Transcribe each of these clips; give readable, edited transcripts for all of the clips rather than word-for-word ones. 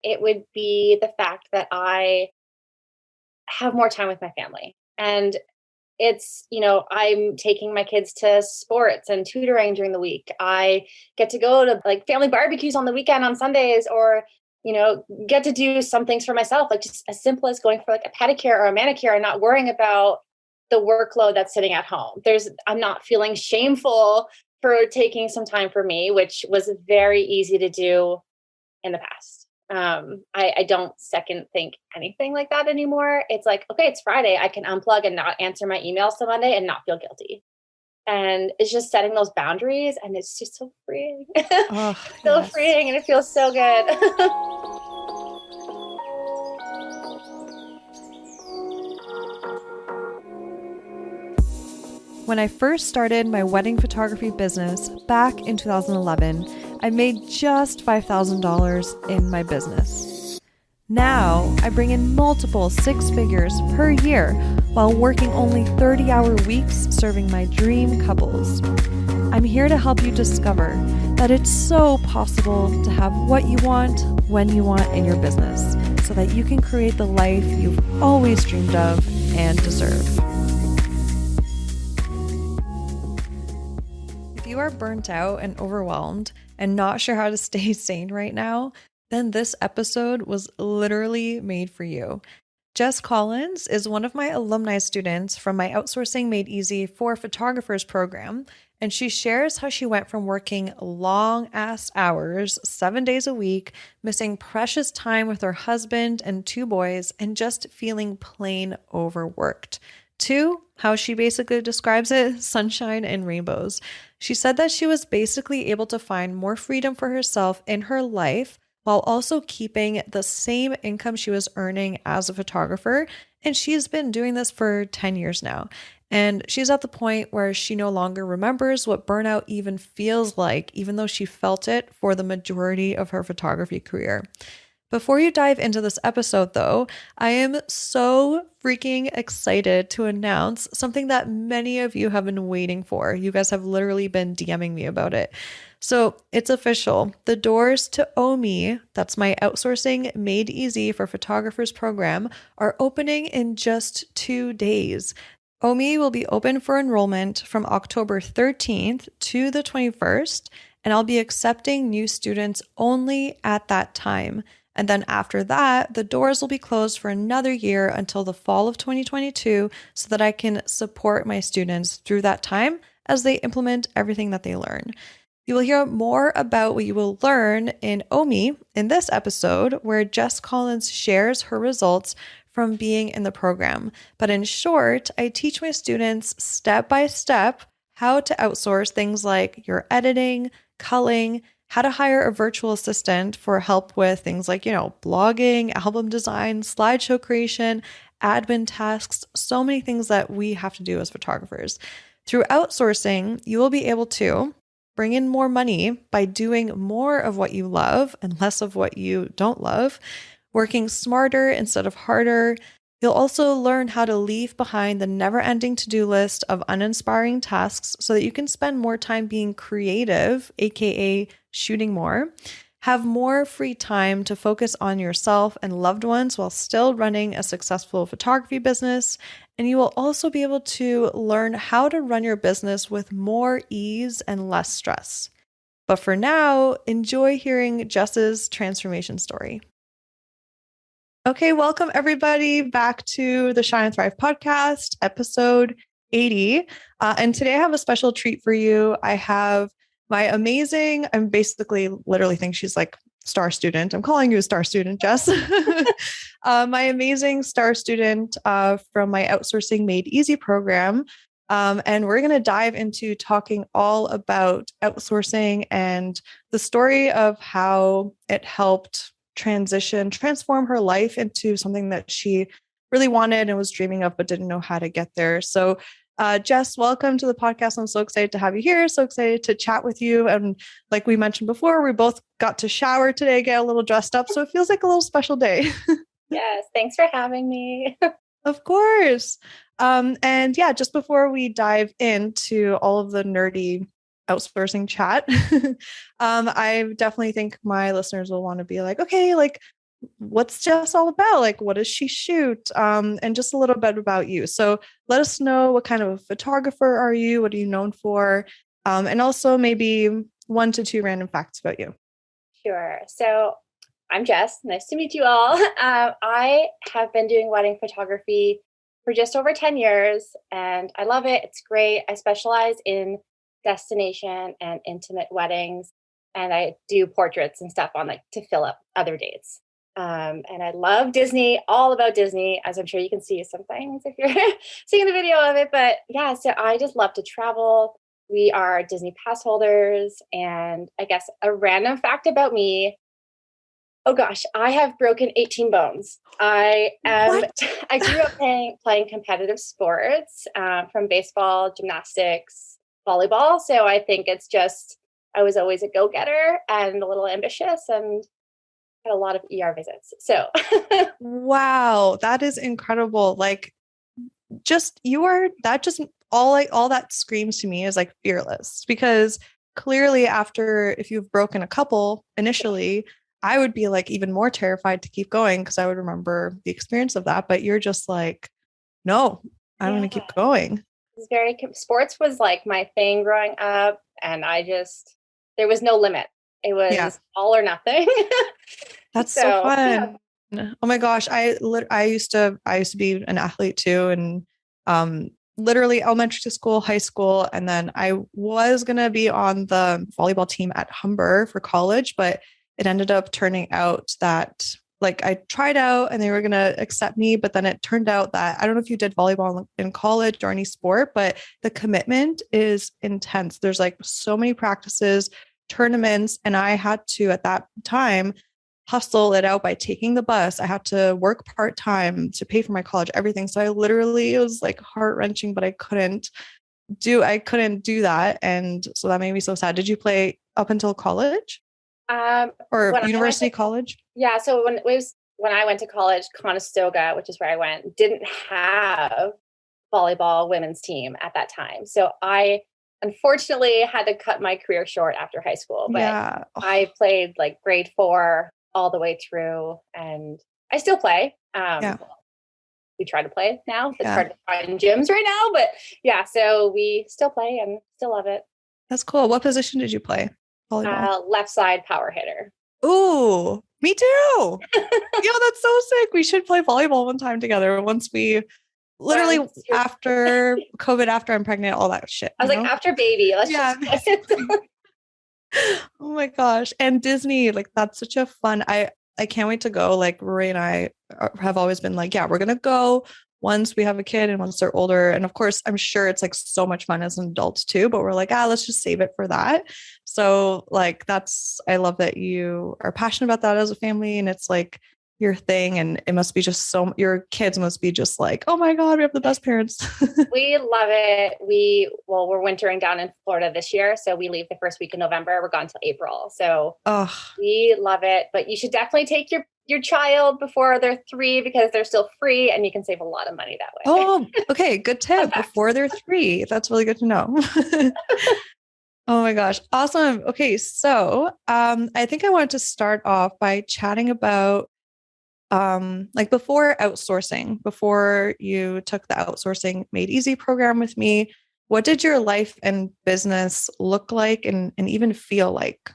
it would be the fact that I have more time with my family. And I'm taking my kids to sports and tutoring during the week. I get to go to like family barbecues on the weekend on Sundays, or, get to do some things for myself, like just as simple as going for like a pedicure or a manicure and not worrying about the workload that's sitting at home. I'm not feeling shameful for taking some time for me, which was very easy to do in the past. I don't second think anything like that anymore. It's like, okay, it's Friday. I can unplug and not answer my emails till Monday and not feel guilty. And it's just setting those boundaries, and it's just so freeing. Oh, It's so yes. freeing and it feels so good. When I first started my wedding photography business back in 2011, I made just $5,000 in my business. Now, I bring in multiple six figures per year while working only 30-hour weeks serving my dream couples. I'm here to help you discover that it's so possible to have what you want when you want in your business so that you can create the life you've always dreamed of and deserve. If you are burnt out and overwhelmed and not sure how to stay sane right now, then this episode was literally made for you. Jess Collins is one of my alumni students from my Outsourcing Made Easy for Photographers program, and she shares how she went from working long-ass hours, 7 days a week, missing precious time with her husband and two boys, and just feeling plain overworked, to how she basically describes it, sunshine and rainbows. She said that she was basically able to find more freedom for herself in her life while also keeping the same income she was earning as a photographer. And she's been doing this for 10 years now. And she's at the point where she no longer remembers what burnout even feels like, even though she felt it for the majority of her photography career. Before you dive into this episode, though, I am so freaking excited to announce something that many of you have been waiting for. You guys have literally been DMing me about it. So it's official. The doors to OME, that's my Outsourcing Made Easy for Photographers program, are opening in just 2 days. OME will be open for enrollment from October 13th to the 21st, and I'll be accepting new students only at that time. And then after that, the doors will be closed for another year until the fall of 2022 so that I can support my students through that time as they implement everything that they learn. You will hear more about what you will learn in OME in this episode, where Jess Collins shares her results from being in the program. But in short, I teach my students step by step how to outsource things like your editing, culling, how to hire a virtual assistant for help with things like, blogging, album design, slideshow creation, admin tasks, so many things that we have to do as photographers. Through outsourcing, you will be able to bring in more money by doing more of what you love and less of what you don't love, working smarter instead of harder. You'll also learn how to leave behind the never-ending to-do list of uninspiring tasks so that you can spend more time being creative, aka shooting more, have more free time to focus on yourself and loved ones while still running a successful photography business. And you will also be able to learn how to run your business with more ease and less stress. But for now, enjoy hearing Jess's transformation story. Okay, welcome everybody back to the Shine and Thrive podcast, episode 80. And today I have a special treat for you. I have my amazing, I'm basically literally think she's like star student. I'm calling you a star student, Jess. My amazing star student from my Outsourcing Made Easy program. And we're going to dive into talking all about outsourcing and the story of how it helped transform her life into something that she really wanted and was dreaming of, but didn't know how to get there. So Jess, welcome to the podcast. I'm so excited to have you here. So excited to chat with you. And like we mentioned before, we both got to shower today, get a little dressed up. So it feels like a little special day. Yes. Thanks for having me. Of course. And yeah, just before we dive into all of the nerdy outsourcing chat, I definitely think my listeners will want to be like, okay, like what's Jess all about? Like, what does she shoot? And just a little bit about you. So let us know, what kind of a photographer are you? What are you known for? And also maybe 1 to 2 random facts about you. Sure. So I'm Jess. Nice to meet you all. I have been doing wedding photography for just over 10 years and I love it. It's great. I specialize in destination and intimate weddings and I do portraits and stuff on like to fill up other dates. And I love Disney, all about Disney, as I'm sure you can see some things if you're seeing the video of it. But yeah, so I just love to travel. We are Disney pass holders. And I guess a random fact about me, oh gosh, I have broken 18 bones. What? I grew up playing competitive sports from baseball, gymnastics, volleyball. So I think it's just, I was always a go getter and a little ambitious and had a lot of ER visits. So Wow, that is incredible. Like, just you are that just all like all that screams to me is like fearless because clearly after if you've broken a couple initially, I would be like even more terrified to keep going because I would remember the experience of that. But you're just like, no, I'm yeah, going to keep going. it's sports was like my thing growing up. And there was no limit. It Yeah. was all or nothing. That's so So yeah. fun. Oh my gosh, I used to be an athlete too, and literally elementary school, high school, and then I was gonna be on the volleyball team at Humber for college, but it ended up turning out that like I tried out and they were gonna accept me, but then it turned out that I don't know if you did volleyball in college or any sport, but the commitment is intense. There's like so many practices, tournaments, and I had to at that time hustle it out by taking the bus. I had to work part time to pay for my college, everything. So I literally, it was like heart wrenching, but I couldn't do that. And so that made me so sad. Did you play up until college or When I went university to college? Yeah, so when I went to college, Conestoga, which is where I went, didn't have volleyball women's team at that time. So I unfortunately had to cut my career short after high school, but Yeah. Oh, I played like grade 4 all the way through and I still play. yeah. We try to play now. It's Yeah. hard to find gyms right now, but yeah, so we still play and still love it. That's cool. What position did you play? Volleyball. Left side power hitter. Ooh, me too. Yo, that's so sick. We should play volleyball one time together once we literally Once you're, after COVID, after I'm pregnant, all that shit, I was like, after baby, let's Yeah. just play. Oh my gosh. And Disney, like that's such a fun. I can't wait to go. Like Rory and I have always been like, yeah, we're gonna go once we have a kid and once they're older. And of course, I'm sure it's like so much fun as an adult too, but we're like, let's just save it for that. So like I love that you are passionate about that as a family and it's like your thing. And it must be just your kids must be just like, oh my God, we have the best parents. We love it. We're wintering down in Florida this year. So we leave the first week of November. We're gone till April. So Oh, we love it. But you should definitely take your child before they're 3 because they're still free and you can save a lot of money that way. oh, okay. Good Fun tip. fact. Before they're 3. That's really good to know. Oh my gosh. Awesome. Okay. So, I think I wanted to start off by chatting about, like before you took the Outsourcing Made Easy program with me, what did your life and business look like and even feel like?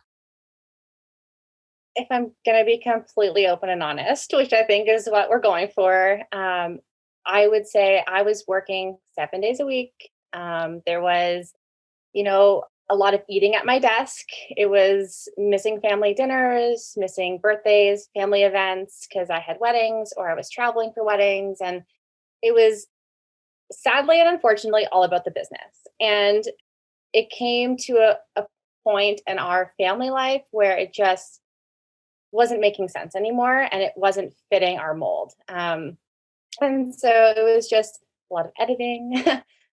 If I'm going to be completely open and honest, which I think is what we're going for, I would say I was working 7 days a week. There was, a lot of eating at my desk. It was missing family dinners, missing birthdays, family events because I had weddings or I was traveling for weddings. And it was sadly and unfortunately all about the business. And it came to a point in our family life where it just wasn't making sense anymore and it wasn't fitting our mold. And so it was just a lot of editing,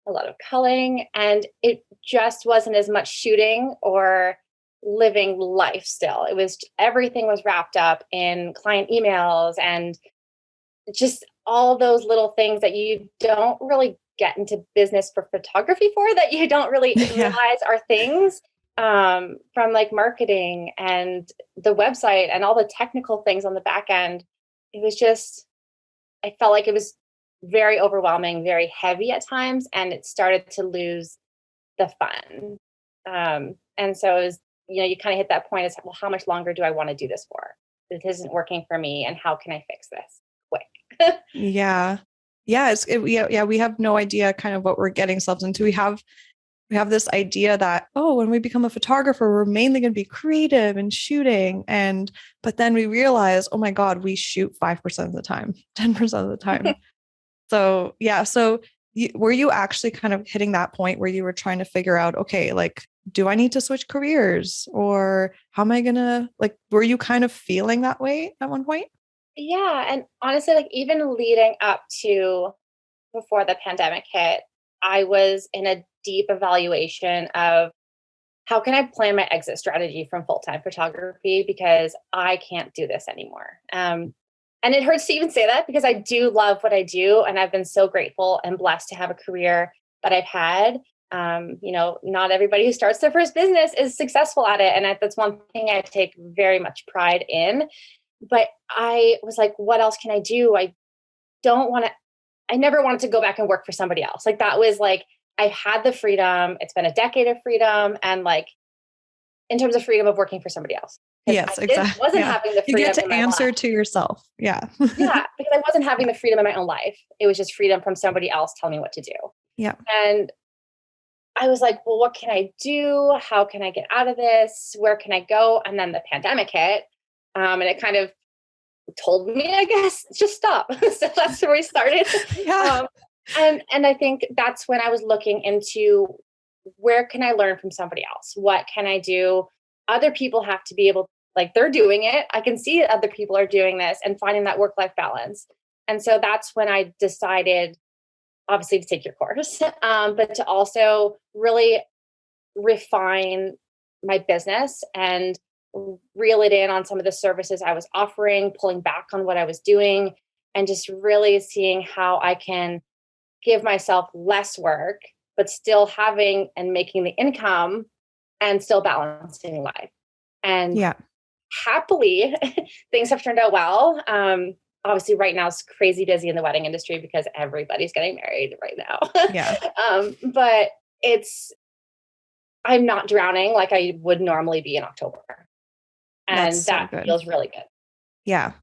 a lot of culling, and it just wasn't as much shooting or living life still. It was everything was wrapped up in client emails and just all those little things that you don't really get into business for photography for that you don't really Yeah. realize are things. from like marketing and the website and all the technical things on the back end. It was just, I felt like it was very overwhelming, very heavy at times, and it started to lose the fun. And so it was, you kind of hit that point as, well, how much longer do I want to do this for? This isn't working for me, and how can I fix this quick? Yeah. Yeah, yeah, we have no idea kind of what we're getting ourselves into. We have this idea that, oh, when we become a photographer, we're mainly going to be creative and shooting. But then we realize, oh my God, we shoot 5% of the time, 10% of the time. So, yeah. So, were you actually kind of hitting that point where you were trying to figure out, okay, like, do I need to switch careers or how am I going to, like, were you kind of feeling that way at one point? Yeah. And honestly, like even leading up to before the pandemic hit, I was in a deep evaluation of how can I plan my exit strategy from full time photography because I can't do this anymore. And it hurts to even say that because I do love what I do. And I've been so grateful and blessed to have a career that I've had. Not everybody who starts their first business is successful at it. And that's one thing I take very much pride in. But I was like, what else can I do? Don't want to, I never wanted to go back and work for somebody else. Like that was like, I had the freedom. It's been a decade of freedom. And like, in terms of freedom of working for somebody else, because Yes, I exactly. wasn't Yeah. having the You get freedom in to my life. answer to yourself. Yeah. Yeah, because I wasn't having the freedom in my own life. It was just freedom from somebody else telling me what to do. Yeah. And I was like, well, what can I do? How can I get out of this? Where can I go? And then the pandemic hit. And it kind of told me, I guess, just stop. So that's where we started. Yeah. Um, and I think that's when I was looking into where can I learn from somebody else? What can I do? Other people have to be able, like they're doing it. I can see other people are doing this and finding that work-life balance. And so that's when I decided, obviously, to take your course, but to also really refine my business and reel it in on some of the services I was offering, pulling back on what I was doing, and just really seeing how I can give myself less work, but still having and making the income and still balancing life. And Yeah. happily, things have turned out well. Obviously, right now it's crazy busy in the wedding industry because everybody's getting married right now. Yeah. But I'm not drowning like I would normally be in October. That's And so that good. feels really good. Yeah.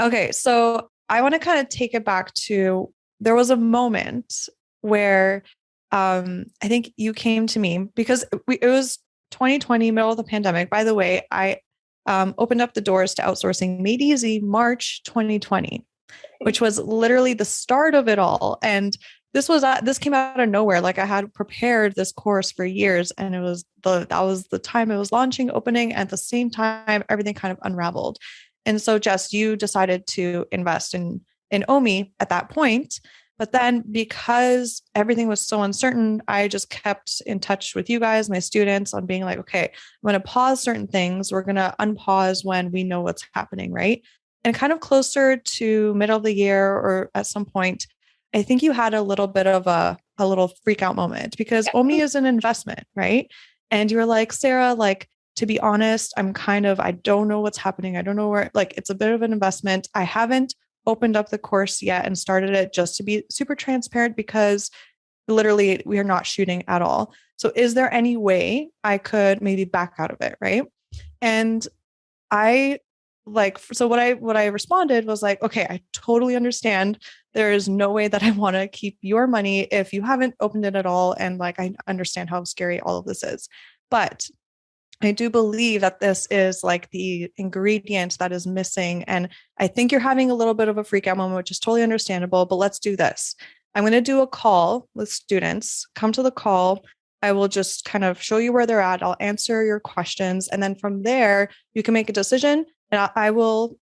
Okay. So I want to kind of take it back to there was a moment where I think you came to me because it was 2020, middle of the pandemic. By the way, I opened up the doors to outsourcing made easy March 2020, which was literally the start of it all. And this came out of nowhere. Like I had prepared this course for years, and that was the time it was launching, opening. At the same time, everything kind of unraveled. And so, Jess, you decided to invest in OME at that point. But then, because everything was so uncertain, I just kept in touch with you guys, my students, on being like, okay, I'm going to pause certain things. We're going to unpause when we know what's happening, right? And kind of closer to middle of the year or at some point, I think you had a little bit of a little freak out moment because OMI is an investment, right? And you were like, Sarah, like, to be honest, I don't know what's happening. I don't know where, like, it's a bit of an investment. I haven't opened up the course yet and started it, just to be super transparent, because literally we are not shooting at all. So is there any way I could maybe back out of it? Right. And I so what I responded was like, okay, I totally understand. There is no way that I want to keep your money if you haven't opened it at all. And like, I understand how scary all of this is. But I do believe that this is like the ingredient that is missing. And I think you're having a little bit of a freak out moment, which is totally understandable. But let's do this. I'm going to do a call with students. Come to the call. I will just kind of show you where they're at. I'll answer your questions. And then from there, you can make a decision. And I will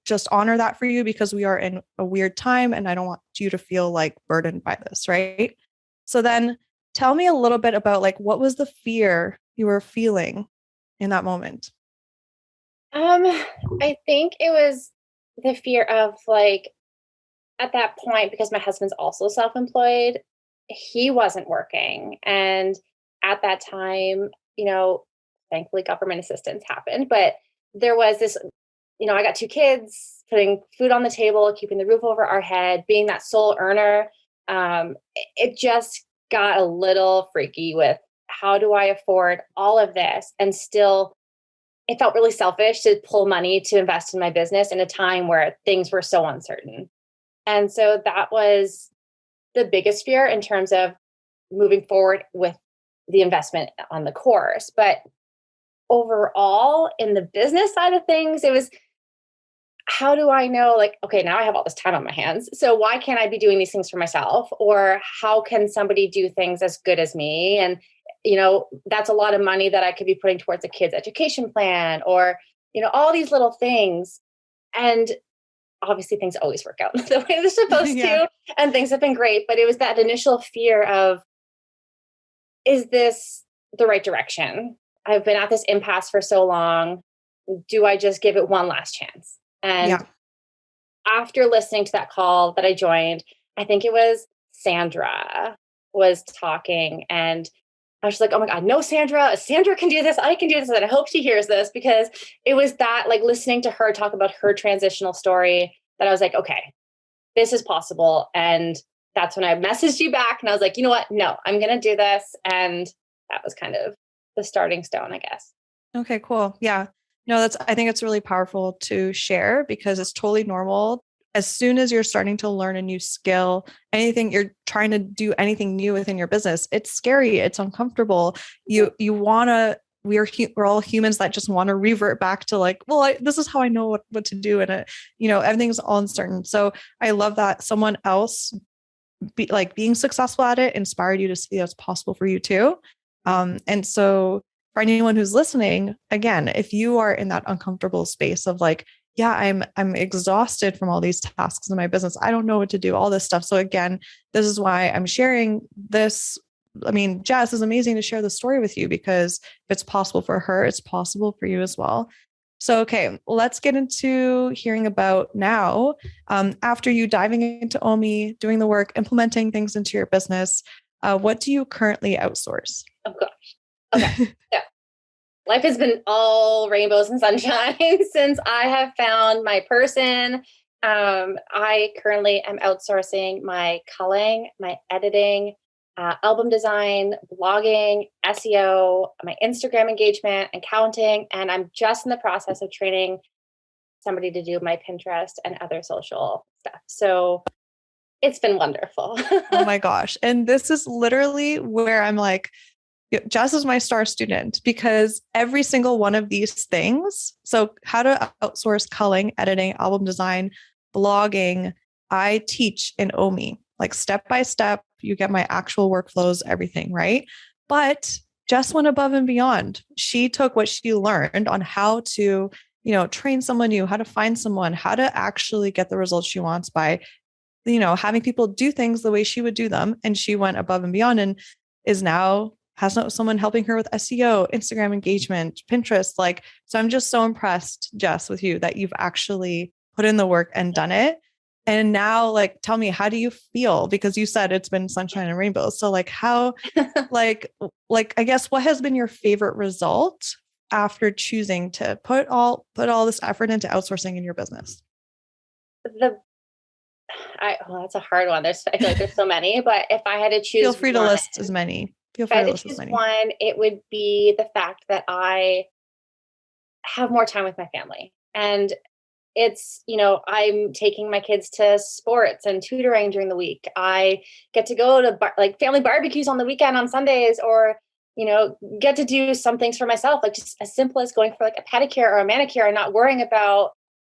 just honor that for you because we are in a weird time and I don't want you to feel like burdened by this. Right. So then tell me a little bit about like, what was the fear you were feeling in that moment? I think it was the fear of like at that point, because my husband's also self-employed, he wasn't working. And at that time, thankfully government assistance happened, but there was this, I got two kids, putting food on the table, keeping the roof over our head, being that sole earner. It just got a little freaky with how do I afford all of this and still it felt really selfish to pull money to invest in my business in a time where things were so uncertain. And so that was the biggest fear in terms of moving forward with the investment on the course. But overall, in the business side of things, it was how do I know, like, okay, now I have all this time on my hands. So why can't I be doing these things for myself? Or how can somebody do things as good as me? And, that's a lot of money that I could be putting towards a kid's education plan or, all these little things. And obviously things always work out the way they're supposed Yeah. to. And things have been great. But it was that initial fear of, is this the right direction? I've been at this impasse for so long. Do I just give it one last chance? And Yeah. after listening to that call that I joined, I think it was Sandra was talking and I was like, oh my God, no, Sandra, Sandra can do this. I can do this. And I hope she hears this because it was that like listening to her talk about her transitional story that I was like, okay, this is possible. And that's when I messaged you back and I was like, you know what? No, I'm going to do this. And that was kind of the starting stone, I guess. Okay, cool. Yeah. No, I think it's really powerful to share because it's totally normal. As soon as you're starting to learn a new skill, anything you're trying to do anything new within your business, it's scary, it's uncomfortable. You want to we're all humans that just want to revert back to like, well, this is how I know what to do. And everything's all uncertain. So I love that someone else being successful at it inspired you to see that's possible for you too. And so for anyone who's listening, again, if you are in that uncomfortable space of like, yeah, I'm exhausted from all these tasks in my business. I don't know what to do, all this stuff. So again, this is why I'm sharing this. I mean, Jess is amazing to share the story with you because if it's possible for her, it's possible for you as well. So, okay, let's get into hearing about now, after you diving into OME, doing the work, implementing things into your business, what do you currently outsource? Oh gosh. Okay. So life has been all rainbows and sunshine since I have found my person. I currently am outsourcing my culling, my editing, album design, blogging, SEO, my Instagram engagement, accounting, and I'm just in the process of training somebody to do my Pinterest and other social stuff. So it's been wonderful. Oh my gosh. And this is literally where I'm like, Jess is my star student because every single one of these things, so how to outsource culling, editing, album design, blogging, I teach in OME, like step by step, you get my actual workflows, everything, right? But Jess went above and beyond. She took what she learned on how to, train someone new, how to find someone, how to actually get the results she wants by, having people do things the way she would do them. And she went above and beyond and is now has someone helping her with SEO, Instagram engagement, Pinterest. Like, so I'm just so impressed, Jess, with you that you've actually put in the work and done it. And now, like, tell me, how do you feel? Because you said it's been sunshine and rainbows. So like how, like, I guess what has been your favorite result after choosing to put all this effort into outsourcing in your business? That's a hard one. I feel like there's so many, but if I had to choose Feel free to one, list as many. Feel if I free had to to list as choose many. one, it would be the fact that I have more time with my family. And it's, I'm taking my kids to sports and tutoring during the week. I get to go to like family barbecues on the weekend on Sundays or, get to do some things for myself, like just as simple as going for like a pedicure or a manicure and not worrying about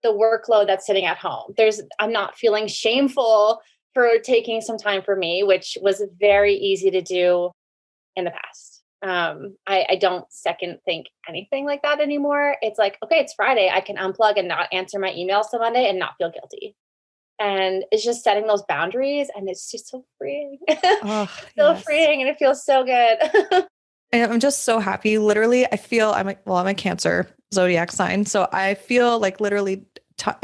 the workload that's sitting at home. I'm not feeling shameful for taking some time for me, which was very easy to do in the past. I don't second think anything like that anymore. It's like, okay, it's Friday. I can unplug and not answer my emails till Monday and not feel guilty. And it's just setting those boundaries and it's just so freeing. Oh, It's so yes. freeing and it feels so good. And I'm just so happy. Literally, I feel I'm a Cancer zodiac sign. So I feel like literally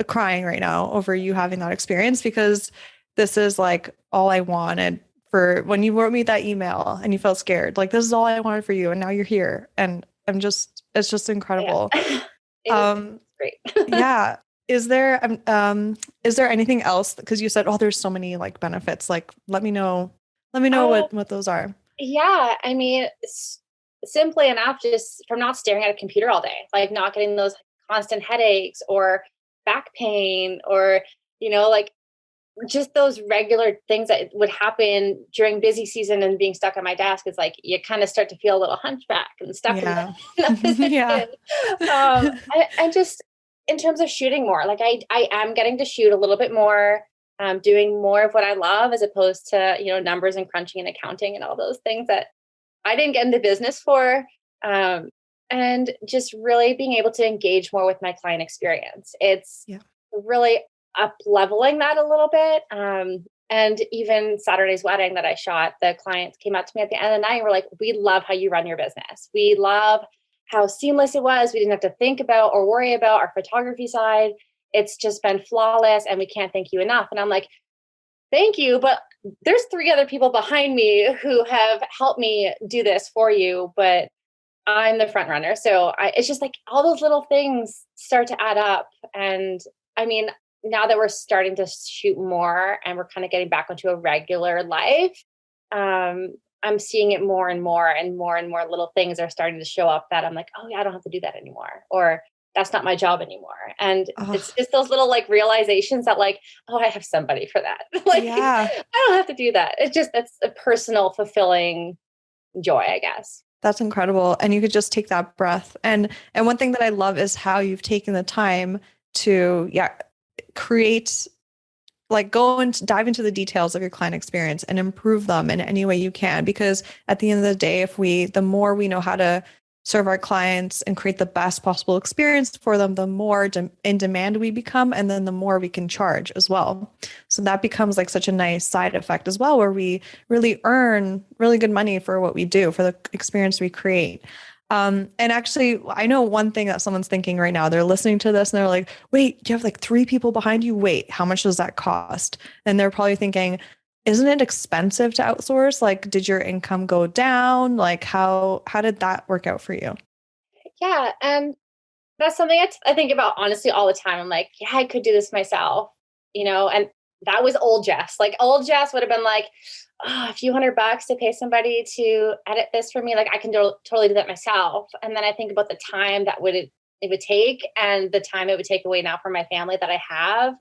crying right now over you having that experience because this is like all I wanted for when you wrote me that email and you felt scared. Like, this is all I wanted for you. And now you're here. And it's just Yeah. incredible. It is Um, great. yeah. Is there anything else? Because you said, oh, there's so many like benefits. Like, let me know Uh, what those are. yeah, I mean, simply enough, just from not staring at a computer all day, like not getting those constant headaches or back pain or, like just those regular things that would happen during busy season and being stuck at my desk is like you kind of start to feel a little hunchback and stuck in Yeah. that Yeah. position. I just in terms of shooting more, like I am getting to shoot a little bit more, doing more of what I love as opposed to numbers and crunching and accounting and all those things that I didn't get into business for. Um, and just really being able to engage more with my client experience. It's Yeah. really up leveling that a little bit. And even Saturday's wedding that I shot, the clients came up to me at the end of the night and were like, we love how you run your business. We love how seamless it was. We didn't have to think about or worry about our photography side. It's just been flawless and we can't thank you enough. And I'm like, thank you. But there's 3 other people behind me who have helped me do this for you, but I'm the front runner. So it's just like all those little things start to add up. And I mean, now that we're starting to shoot more and we're kind of getting back into a regular life, I'm seeing it more and more and more and more little things are starting to show up that I'm like, oh yeah, I don't have to do that anymore. Or that's not my job anymore. And Oh, it's just those little like realizations that like, oh, I have somebody for that. Like yeah. I don't have to do that. That's a personal fulfilling joy, I guess. That's incredible. And you could just take that breath. And one thing that I love is how you've taken the time to, yeah, create, like, go and dive into the details of your client experience and improve them in any way you can. Because at the end of the day, the more we know how to serve our clients and create the best possible experience for them, the more in demand we become, and then the more we can charge as well. So that becomes like such a nice side effect as well, where we really earn really good money for what we do, for the experience we create. And actually, I know one thing that someone's thinking right now. They're listening to this and they're like, wait, you have like 3 people behind you? Wait, how much does that cost? And they're probably thinking, isn't it expensive to outsource? Like, did your income go down? Like, how did that work out for you? Yeah. And that's something I think about honestly all the time. I'm like, yeah, I could do this myself, and that was old Jess. Like old Jess would have been like, oh, a few $100 to pay somebody to edit this for me. Like I can totally do that myself. And then I think about the time that it would take and the time it would take away now from my family that I have.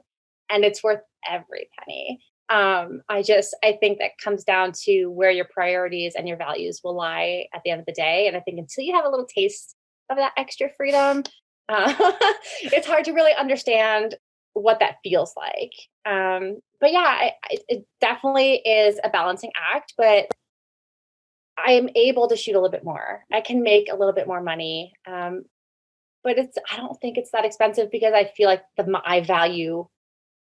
And it's worth every penny. I think that comes down to where your priorities and your values will lie at the end of the day. And I think until you have a little taste of that extra freedom, uh, it's hard to really understand what that feels like. But yeah, it definitely is a balancing act, but I am able to shoot a little bit more. I can make a little bit more money. But I don't think it's that expensive because I feel like my value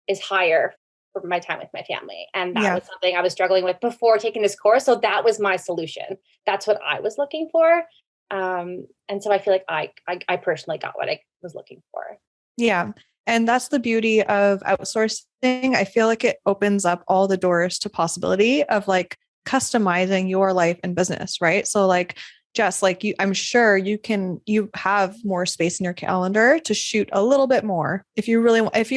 is higher for my time with my family. And that Yeah. was something I was struggling with before taking this course. So that was my solution. That's what I was looking for. And so I feel like I personally got what I was looking for. Yeah. And that's the beauty of outsourcing. I feel like it opens up all the doors to possibility of like customizing your life and business, right? So like Jess, like I'm sure you have more space in your calendar to shoot a little bit more. If you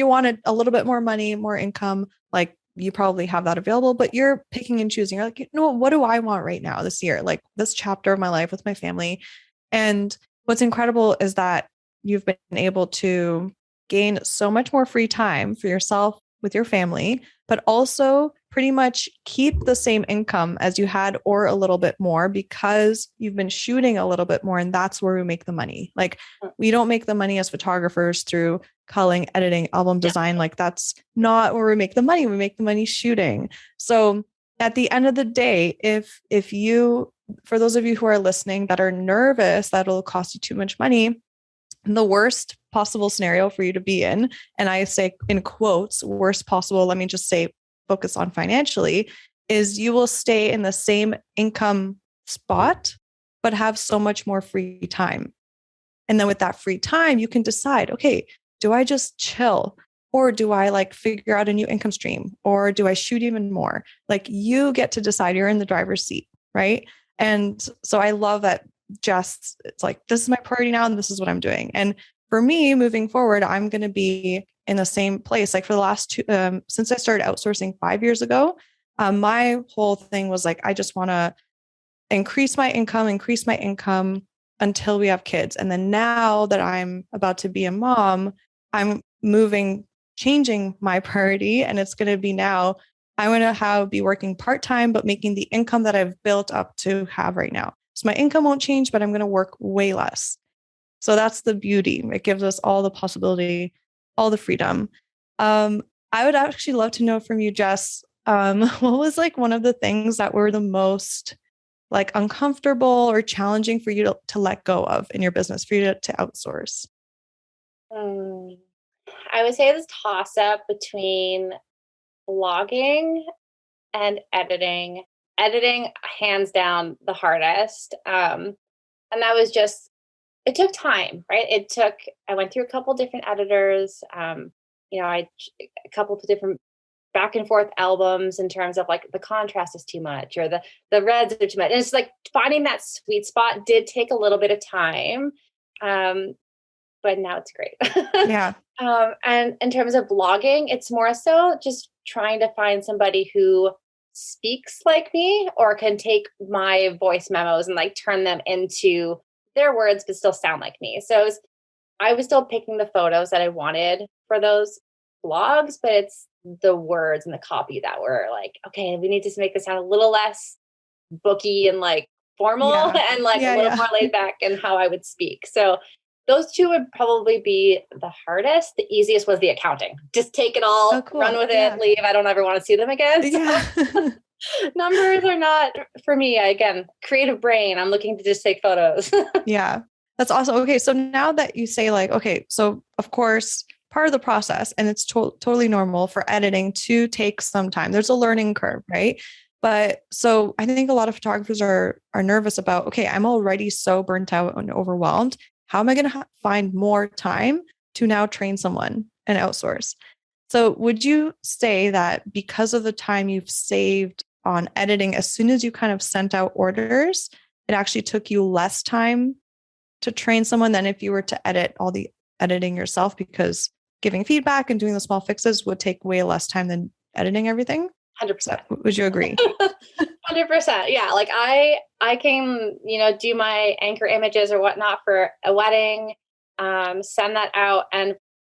wanted a little bit more money, more income, like you probably have that available, but you're picking and choosing. You're like, what do I want right now this year? Like this chapter of my life with my family. And what's incredible is that you've been able to gain so much more free time for yourself with your family, but also pretty much keep the same income as you had or a little bit more because you've been shooting a little bit more. And that's where we make the money. Like we don't make the money as photographers through culling, editing, album design. Like that's not where we make the money. We make the money shooting. So at the end of the day, if you, for those of you who are listening that are nervous that it'll cost you too much money, the worst possible scenario for you to be in, and I say in quotes, worst possible, let me just say focus on financially, is you will stay in the same income spot, but have so much more free time. And then with that free time, you can decide, okay, do I just chill? Or do I like figure out a new income stream? Or do I shoot even more? Like you get to decide, you're in the driver's seat, right? And so I love that Jess, it's like, this is my priority now and this is what I'm doing. And for me, moving forward, I'm going to be in the same place. Like for the last since I started outsourcing 5 years ago, my whole thing was like, I just want to increase my income until we have kids. And then now that I'm about to be a mom, I'm changing my priority. And it's going to be now, I'm going to be working part-time, but making the income that I've built up to have right now. So my income won't change, but I'm going to work way less. So that's the beauty. It gives us all the possibility, all the freedom. I would actually love to know from you, Jess, what was like one of the things that were the most like uncomfortable or challenging for you to let go of in your business, for you to outsource? I would say this toss up between blogging and editing. Editing, hands down, the hardest. And that was just, it took time, right? I went through a couple different editors. A couple of different back and forth albums in terms of like the contrast is too much or the reds are too much. And it's like finding that sweet spot did take a little bit of time. But now it's great. Yeah. And in terms of blogging, it's more so just trying to find somebody who speaks like me or can take my voice memos and like turn them into their words, but still sound like me. So I was still picking the photos that I wanted for those blogs, but it's the words and the copy that were like, okay, we need to make this sound a little less booky and like formal and like a little more laid back in how I would speak. So those two would probably be the hardest. The easiest was the accounting. Just take it all, run with it, leave. I don't ever want to see them again. So numbers are not for me. Again, creative brain. I'm looking to just take photos. Yeah. That's awesome. Okay. So now that you say like, okay, so of course, part of the process, and it's totally normal for editing to take some time. There's a learning curve, right? But so I think a lot of photographers are nervous about, okay, I'm already so burnt out and overwhelmed. How am I going to find more time to now train someone and outsource? So would you say that because of the time you've saved on editing, as soon as you kind of sent out orders, it actually took you less time to train someone than if you were to edit all the editing yourself, because giving feedback and doing the small fixes would take way less time than editing everything? 100%. Would you agree? 100%. Yeah. Like I can, do my anchor images or whatnot for a wedding, send that out and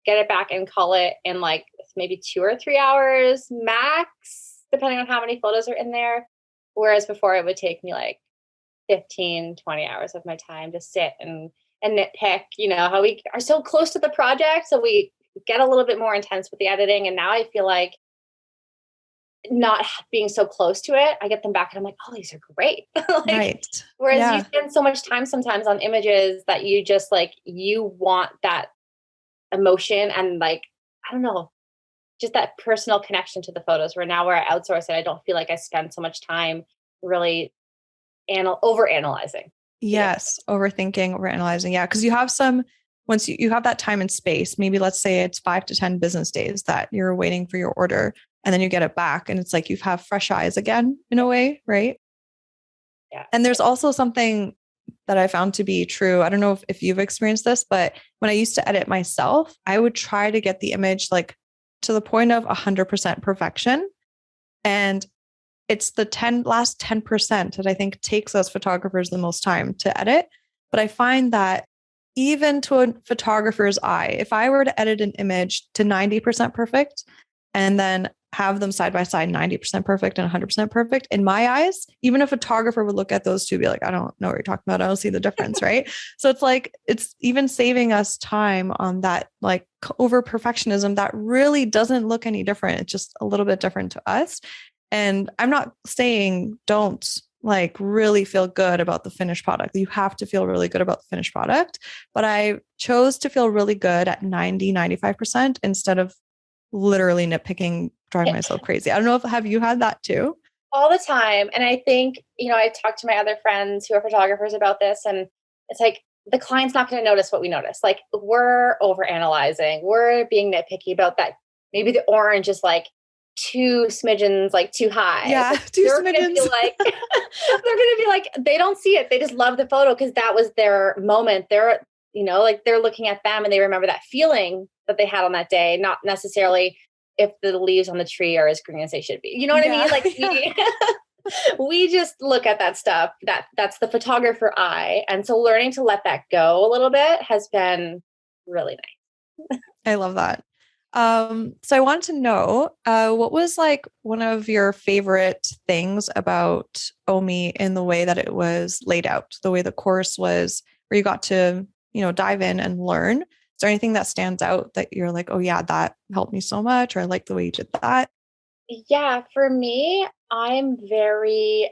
get it back and call it in like maybe 2 or 3 hours max, depending on how many photos are in there. Whereas before it would take me like 15, 20 hours of my time to sit and nitpick, how we are so close to the project. So we get a little bit more intense with the editing. And now I feel like not being so close to it, I get them back and I'm like, oh, these are great. Right. Whereas you spend so much time sometimes on images that you just like, you want that emotion and like, I don't know, just that personal connection to the photos, where now where I outsource it, I don't feel like I spend so much time really over analyzing. Yes. Overthinking, over analyzing. Yeah. Cause you have once you have that time and space, maybe let's say it's 5 to 10 business days that you're waiting for your order, and then you get it back and it's like you have fresh eyes again in a way, right? Yeah. And there's also something that I found to be true. I don't know if you've experienced this, but when I used to edit myself, I would try to get the image like to the point of 100% perfection. And it's the last 10% that I think takes us photographers the most time to edit. But I find that even to a photographer's eye, if I were to edit an image to 90% perfect and then have them side by side, 90% perfect and 100% perfect, in my eyes, even a photographer would look at those two and be like, I don't know what you're talking about. I don't see the difference. Right. So it's like, it's even saving us time on that, like over perfectionism that really doesn't look any different. It's just a little bit different to us. And I'm not saying don't like really feel good about the finished product. You have to feel really good about the finished product, but I chose to feel really good at 95% instead of literally nitpicking, driving myself crazy. I don't know have you had that too? All the time. And I think, I talked to my other friends who are photographers about this, and it's like, the client's not going to notice what we notice. Like we're over analyzing, we're being nitpicky about that maybe the orange is like two smidgens, like too high. Yeah, Like two they're going to smidgens. be like, they're going to be like, they don't see it. They just love the photo because that was their moment. They're, like they're looking at them and they remember that feeling that they had on that day, not necessarily if the leaves on the tree are as green as they should be. You know what I Yeah, mean? Like yeah. we just look at that stuff. That's the photographer eye. And so learning to let that go a little bit has been really nice. I love that. So I wanted to know, what was like one of your favorite things about OME in the way that it was laid out, the way the course was, where you got to, dive in and learn. Is there anything that stands out that you're like, oh yeah, that helped me so much, or I like the way you did that? Yeah, for me, I'm very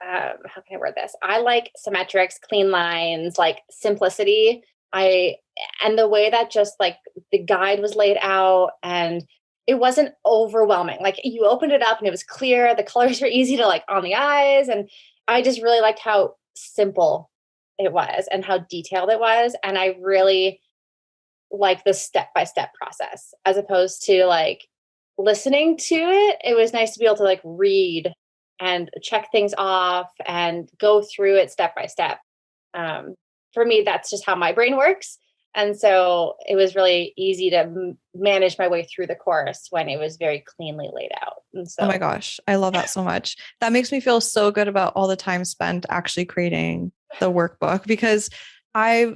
how can I word this? I like symmetrics, clean lines, like simplicity. I and the way that just like the guide was laid out and it wasn't overwhelming. Like you opened it up and it was clear, the colors were easy to like on the eyes and I just really liked how simple it was and how detailed it was and I really like the step-by-step process as opposed to like listening to it. It was nice to be able to like read and check things off and go through it step by step. Um, for me, that's just how my brain works. And so it was really easy to manage my way through the course when it was very cleanly laid out. And Oh my so, gosh, I love that so much. That makes me feel so good about all the time spent actually creating the workbook because I,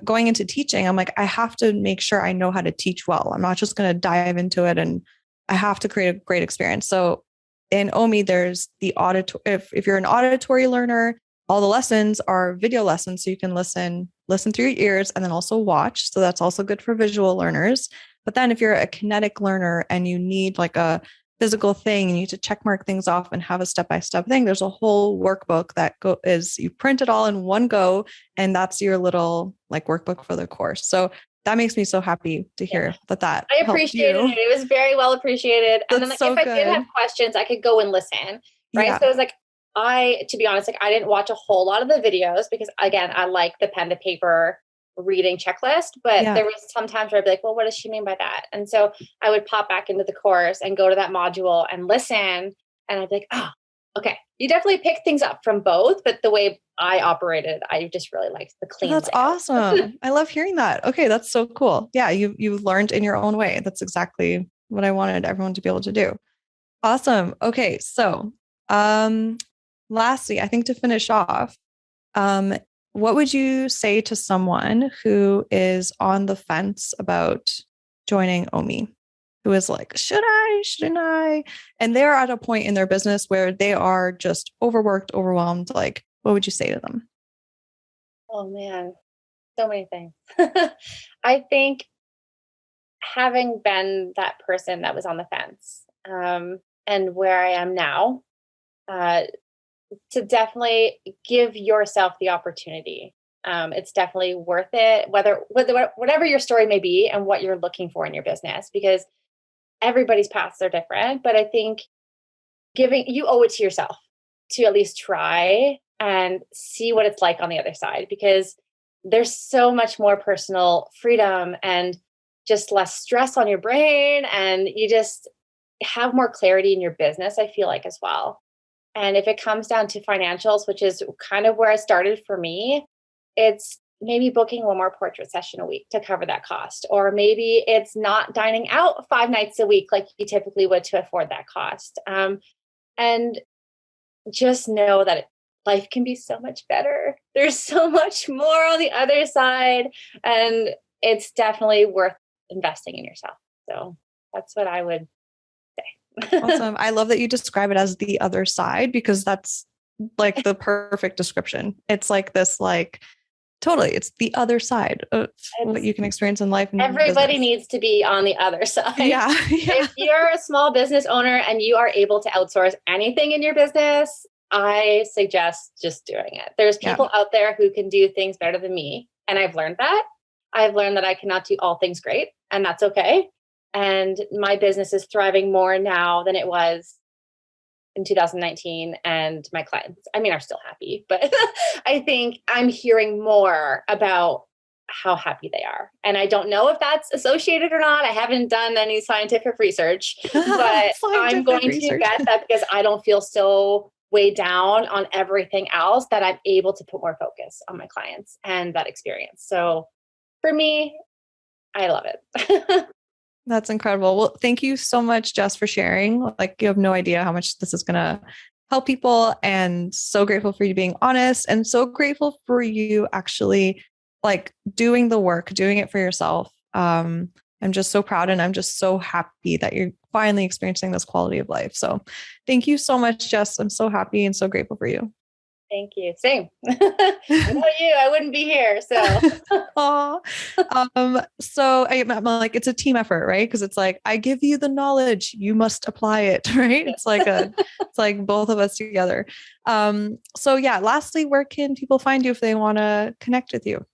going into teaching, I'm like, I have to make sure I know how to teach well. I'm not just going to dive into it and I have to create a great experience. So in OMI, there's the auditory, if you're an auditory learner, all the lessons are video lessons. So you can listen through your ears and then also watch. So that's also good for visual learners. But then if you're a kinetic learner and you need like a physical thing, you need to check mark things off and have a step-by-step thing. There's a whole workbook that is you print it all in one go, and that's your little like workbook for the course. So that makes me so happy to yeah, hear that I helped appreciated you. it. It was very well appreciated. And then That's like if so I did have good. questions, I could go and listen. Right. Yeah. So it was like to be honest, like I didn't watch a whole lot of the videos because again, I like the pen to paper reading checklist, but Yeah. there was some times where I'd be like, well, what does she mean by that? And so I would pop back into the course and go to that module and listen. And I'd be like, oh, okay. You definitely pick things up from both, but the way I operated, I just really liked the clean That's layout. awesome. I love hearing that. Okay, that's so cool. Yeah, you learned in your own way. That's exactly what I wanted everyone to be able to do. Awesome. Okay, so um lastly, I think to finish off, um what would you say to someone who is on the fence about joining OMI? Who is like, should I, shouldn't I? And they're at a point in their business where they are just overworked, overwhelmed. Like, what would you say to them? Oh man, so many things. I think having been that person that was on the fence and where I am now, uh, to definitely give yourself the opportunity. It's definitely worth it, whether whatever your story may be and what you're looking for in your business, because everybody's paths are different. But I think giving you owe it to yourself to at least try and see what it's like on the other side, because there's so much more personal freedom and just less stress on your brain, and you just have more clarity in your business, I feel like, as well. And if it comes down to financials, which is kind of where I started for me, it's maybe booking one more portrait session a week to cover that cost. Or maybe it's not dining out 5 nights a week like you typically would to afford that cost. And just know that life can be so much better. There's so much more on the other side. And it's definitely worth investing in yourself. So that's what I would say. Awesome. I love that you describe it as the other side because that's like the perfect description. It's like this, like, totally, it's the other side of what It's you can experience in life and everybody business. needs to be on the other side. Yeah. Yeah. If you're a small business owner and you are able to outsource anything in your business, I suggest just doing it. There's Yeah. people out there who can do things better than me. And I've learned that. I've learned that I cannot do all things great, and that's okay. And my business is thriving more now than it was in 2019. And my clients, I mean, are still happy, but I think I'm hearing more about how happy they are. And I don't know if that's associated or not. I haven't done any scientific research, but I'm Scientific going to research. get that because I don't feel so weighed down on everything else that I'm able to put more focus on my clients and that experience. So for me, I love it. That's incredible. Well, thank you so much, Jess, for sharing. Like, you have no idea how much this is going to help people, and so grateful for you being honest, and so grateful for you actually like doing the work, doing it for yourself. I'm just so proud, and I'm just so happy that you're finally experiencing this quality of life. So thank you so much, Jess. I'm so happy and so grateful for you. Thank you. Same. Without you, I wouldn't be here. So, I'm like, it's a team effort, right? Because it's like, I give you the knowledge, you must apply it, right? It's like both of us together. So yeah, lastly, where can people find you if they want to connect with you?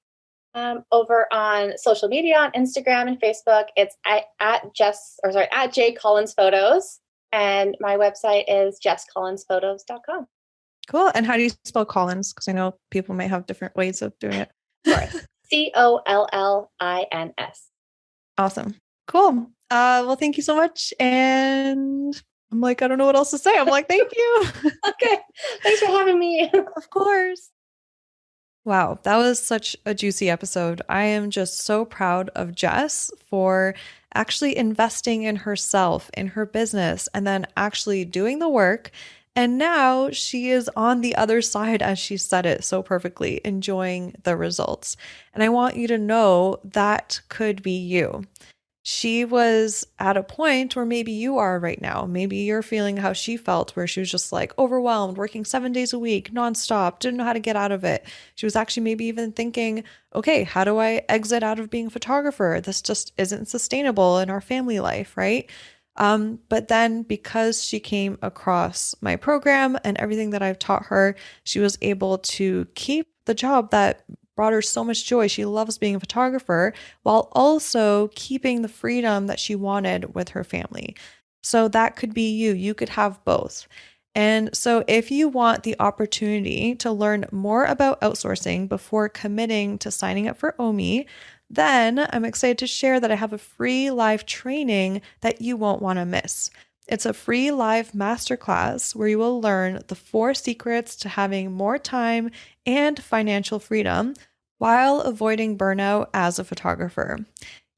over on social media, on Instagram and Facebook, it's at J Collins Photos. And my website is jesscollinsphotos.com. Cool. And how do you spell Collins? Because I know people may have different ways of doing it. Of course. Collins. Awesome. Cool. Well, thank you so much. And I'm like, I don't know what else to say. I'm like, thank you. Okay. Thanks for having me. Of course. Wow, that was such a juicy episode. I am just so proud of Jess for actually investing in herself, in her business, and then actually doing the work. And now she is on the other side, as she said it so perfectly, enjoying the results. And I want you to know that could be you. She was at a point where maybe you are right now. Maybe you're feeling how she felt, where she was just like overwhelmed, working 7 days a week, nonstop, didn't know how to get out of it. She was actually maybe even thinking, okay, how do I exit out of being a photographer? This just isn't sustainable in our family life, right? But then because she came across my program and everything that I've taught her, she was able to keep the job that brought her so much joy. She loves being a photographer while also keeping the freedom that she wanted with her family. So that could be you. You could have both. And so if you want the opportunity to learn more about outsourcing before committing to signing up for OME, then I'm excited to share that I have a free live training that you won't want to miss. It's a free live masterclass where you will learn the 4 secrets to having more time and financial freedom while avoiding burnout as a photographer.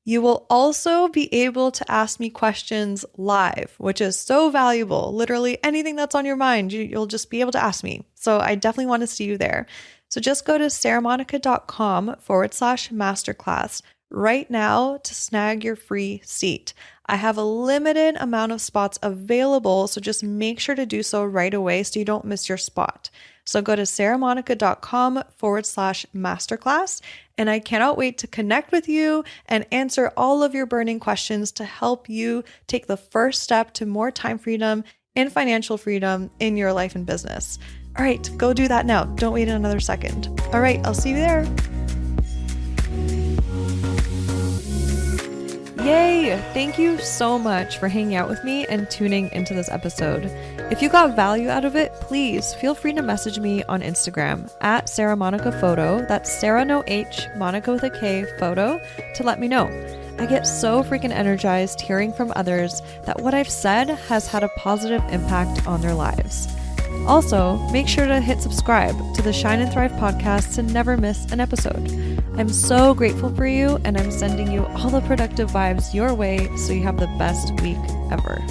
You will also be able to ask me questions live, which is so valuable. Literally anything that's on your mind, you'll just be able to ask me. So I definitely want to see you there. So just go to sarahmonica.com/masterclass right now to snag your free seat. I have a limited amount of spots available, so just make sure to do so right away so you don't miss your spot. So go to sarahmonica.com/masterclass, and I cannot wait to connect with you and answer all of your burning questions to help you take the first step to more time freedom and financial freedom in your life and business. All right, go do that now. Don't wait another second. All right, I'll see you there. Yay! Thank you so much for hanging out with me and tuning into this episode. If you got value out of it, please feel free to message me on Instagram at Sarah Monica Photo. That's Sarah no H, Monica with a K, photo, to let me know. I get so freaking energized hearing from others that what I've said has had a positive impact on their lives. Also, make sure to hit subscribe to the Shine and Thrive podcast to never miss an episode. I'm so grateful for you, and I'm sending you all the productive vibes your way so you have the best week ever.